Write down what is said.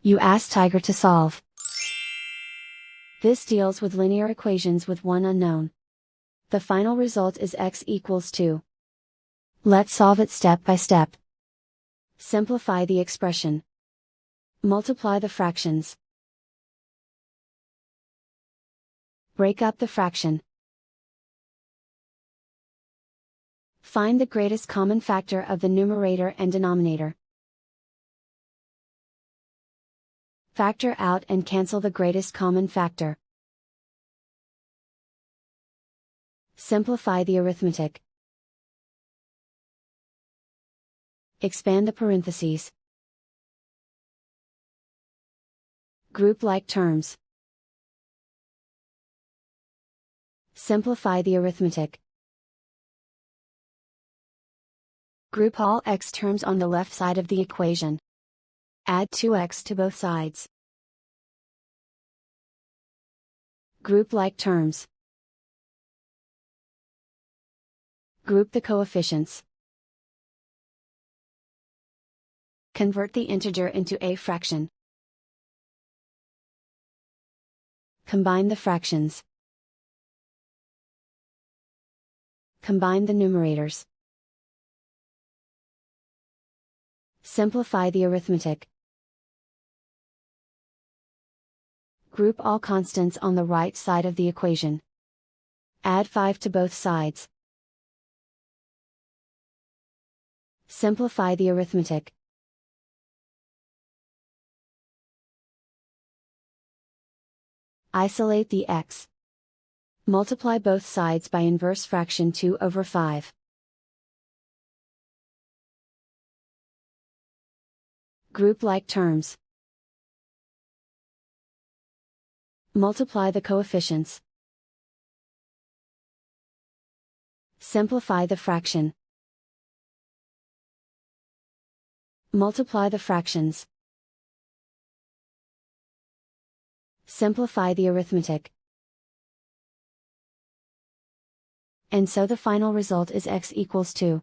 You ask Tiger to solve. This deals with linear equations with one unknown. The final result is x equals 2. Let's solve it step by step. Simplify the expression. Multiply the fractions. Break up the fraction. Find the greatest common factor of the numerator and denominator. Factor out and cancel the greatest common factor. Simplify the arithmetic. Expand the parentheses. Group like terms. Simplify the arithmetic. Group all x terms on the left side of the equation. Add 2x to both sides. Group like terms. Group the coefficients. Convert the integer into a fraction. Combine the fractions. Combine the numerators. Simplify the arithmetic. Group all constants on the right side of the equation. Add 5 to both sides. Simplify the arithmetic. Isolate the x. Multiply both sides by inverse fraction 2 over 5. Group like terms. Multiply the coefficients. Simplify the fraction. Multiply the fractions. Simplify the arithmetic. And so the final result is x equals 2.